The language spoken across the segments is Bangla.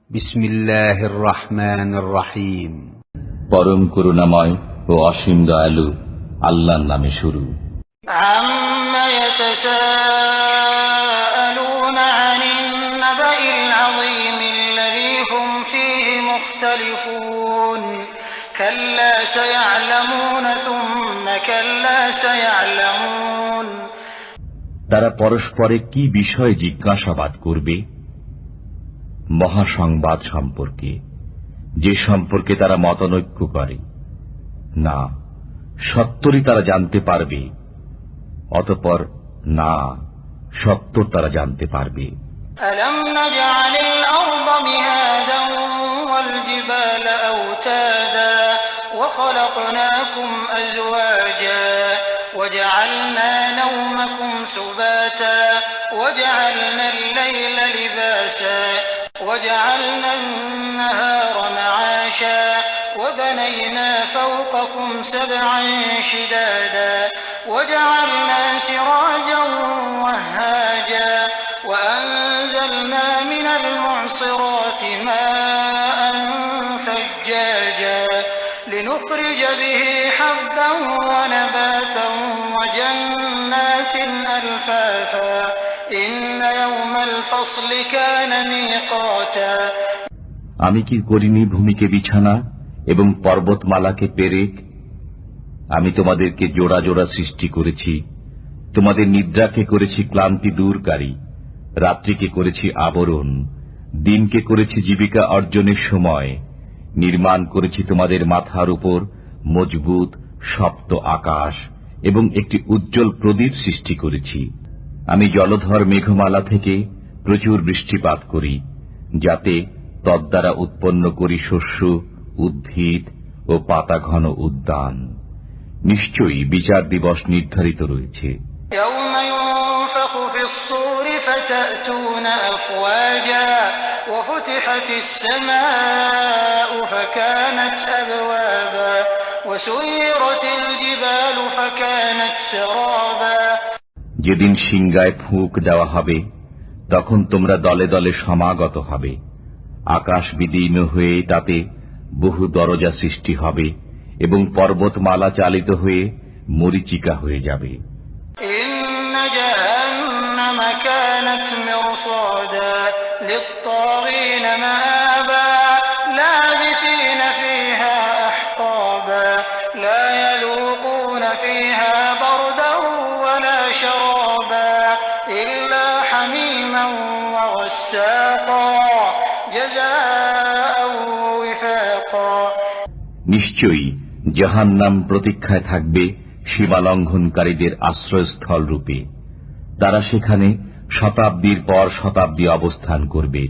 বিসমিল্লাহির রহমানির রহিম। পরম করুণাময় ও অসীম দয়ালু আল্লাহর নামে শুরু। আম্মা ইয়াতাসাআলুনা আনিন নাবাইল আযীমিল্লাযী হুম ফীহি মুখতালিফুন কাল্লা সায়া'লামুনা থুম্মা কাল্লা সায়া'লামুন। তারা পরস্পরে কি বিষয়ে জিজ্ঞাসাবাদ করবে? মহাসংবাদ সম্পর্কে, যে সম্পর্কে তারা মতানৈক্য করে। না, সত্তরই তারা জানতে পারবে। অতঃপর না, সত্তর তারা জানতে পারবে। আলাম নাজআলিল আরদা মিহাদান ওয়াল জিবালা আওতাদা ওয়া খালাকনাকুম আজওয়াজা وجعلنا نومكم سباتا وجعلنا الليل لباسا وجعلنا النهار معاشا وبنينا فوقكم سبعا شدادا وجعلنا سراجا وهاجا وأنزلنا من المعصرات ماء ثجاجا لنخرج به حبا ونباتا وجنات ألفافا إن يوم الفصل كان ميقاتا। আমি কি করিনি ভূমিকে বিছানা এবং পর্বতমালাকে পেরেক? আমি তোমাদেরকে জোড়া জোড়া সৃষ্টি করেছি। তোমাদের নিদ্রাকে করেছি ক্লান্তি দূরকারী, রাত্রিকে করেছি আবরণ, দিনকে করেছি জীবিকা অর্জনের সময়। নির্মাণ করেছি তোমাদের মাথার উপর মজবুত সপ্ত আকাশ এবং একটি উজ্জ্বল প্রদীপ সৃষ্টি করেছি। আমি জলধর মেঘমালা থেকে প্রচুর বৃষ্টিপাত করি, যাতে তদ্বারা উৎপন্ন করি শস্য, উদ্ভিদ ও পাতা ঘন উদ্যান। নিশ্চয়ই বিচার দিবস নির্ধারিত রয়েছে। وفتحت السماء فكانت أبوابا وسيرت الجبال فكانت سرابا। যেদিন সিংগায় ফুঁক দেওয়া হবে, তখন তোমরা দলে দলে সমাগত হবে। আকাশ বিদীর্ণ হয়ে তাতে বহু দরজা সৃষ্টি হবে এবং পর্বতমালা চালিত হয়ে মরীচিকা হয়ে যাবে। ইন্না জাহান্নাম কানাত মিরসাদা লিত-তাগীনা মাআবা লাবিথিনা ফীহা আহকাবা লা ইয়ালুকুনা ফীহা বারদান ওয়ালা শারাবা ইল্লা হামীমান ওয়া গাসসাকা জাযাআন ওয়িফাকা। নিশ্চয়ই জাহান্নাম প্রতীক্ষায় থাকবে সীমালঙ্ঘনকারীদের আশ্রয়স্থল রূপে। তারা সেখানে শতাব্দীর পর শতাব্দী অবস্থান করবে।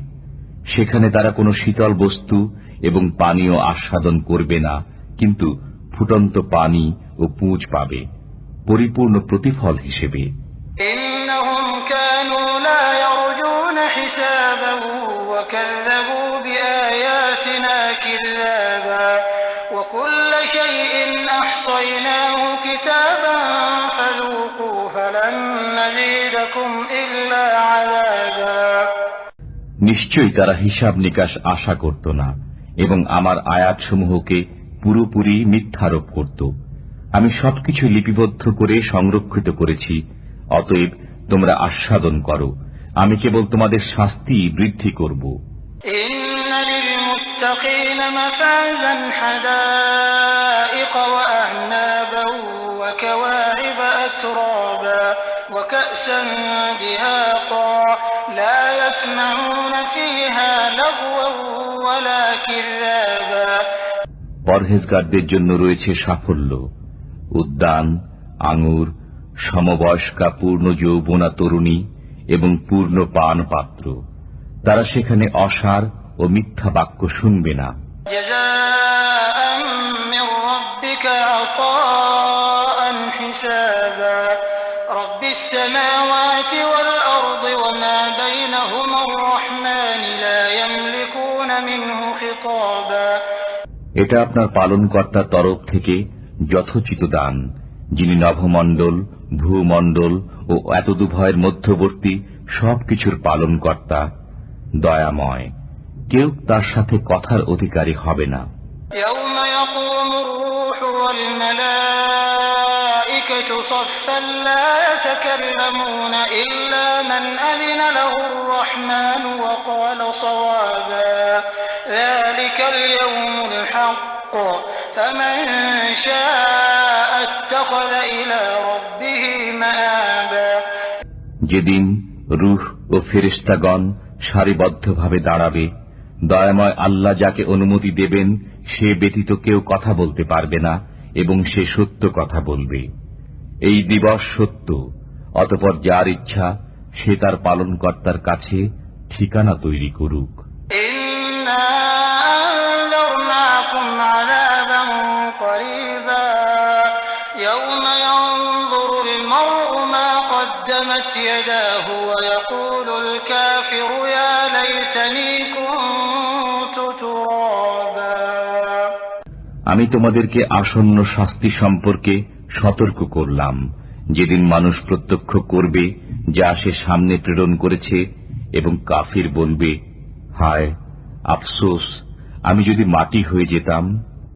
সেখানে তারা কোনো শীতল বস্তু এবং পানীয় আস্বাদন করবে না, কিন্তু ফুটন্ত পানি ও পুঁজ পাবে পরিপূর্ণ প্রতিফল হিসেবে। ইন্নাহুম কানু লা ইয়ারজুনা হিসাবান ওয়া কাযযাবু বিআয়াতিনা কিযাবা ওয়া কুল্লা শাইইন আহসায়নাহু কিতাবান ফাযুকু ফালান নাযীদাকুম ইল্লা আযাবা। নিশ্চয়ই তারা হিসাব নিকাশ আশা করত না এবং আমার আয়াতসমূহকে পুরোপুরি মিথ্যারোপ করত। আমি সবকিছু লিপিবদ্ধ করে সংরক্ষিত করেছি, অতএব তোমরা আস্বাদন করো, আমি কেবল তোমাদের শাস্তি বৃদ্ধি করব। ইন্না লিল মুত্তাকিনা মাফাজান হাদাইক ওয়া আ'নাবান ওয়া কাওয়াইবা আতরাবা ওয়া কা'সান দিহাকা লা ইয়াসমাউনা ফীহা লাগওয়ান ওয়ালা কিযাবা। পরহেজগারদের জন্য রয়েছে সাফল্য, উদ্যান, আঙুর, সমবয়স্কা পূর্ণ যৌবনা তরুণী এবং পূর্ণ পান পাত্র। তারা সেখানে অসার ও মিথ্যা বাক্য শুনবে না। জাযাআন মির রাব্বিকা আতাআন হিসাবা রাব্বিস সামাওয়াতি ওয়াল আরদি ওয়া মা বাইনাহুমা আর-রাহমান লা ইয়ামলিকুনা মিনহু খিতাবা। এটা আপনার পালনকর্তার তরফ থেকে যথোচিত দান, যিনি নভমণ্ডল, ভূমণ্ডল ও এতদুভয়ের মধ্যবর্তী সবকিছুর পালনকর্তা, দয়াময়। কেউ তার সাথে কথার অধিকারী হবে না। يوم يقوم الروح والملائكة صفا لا يتكلمون إلا من أذن له الرحمن وقال صوابا ذلك اليوم الحق فمن شاء اتخذ إلى ربه مآبا। যেদিন রূহ ও ফেরেশতাগণ সারিবদ্ধভাবে দাঁড়াবে, দয়াময় আল্লাহ যাকে অনুমতি দেবেন সে ব্যতীত কেউ কথা বলতে পারবে না এবং সে সত্য কথা বলবে। এই দিবস সত্য, অতঃপর যার ইচ্ছা সে তার পালনকর্তার কাছে ঠিকানা তৈরি করুক। إنا أنذرناكم عذابا قريبا يوم ينظر المرء ما قدمت يداه ويقول الكافر يا ليتني كنت ترابا। আমি তোমাদেরকে আসন্ন শাস্তি সম্পর্কে সতর্ক করলাম, যেদিন মানুষ প্রত্যক্ষ করবে যা সে সামনে প্রেরণ করেছে, এবং কাফির বলবে, হায় আফসোস, আমি যদি মাটি হয়ে যেতাম।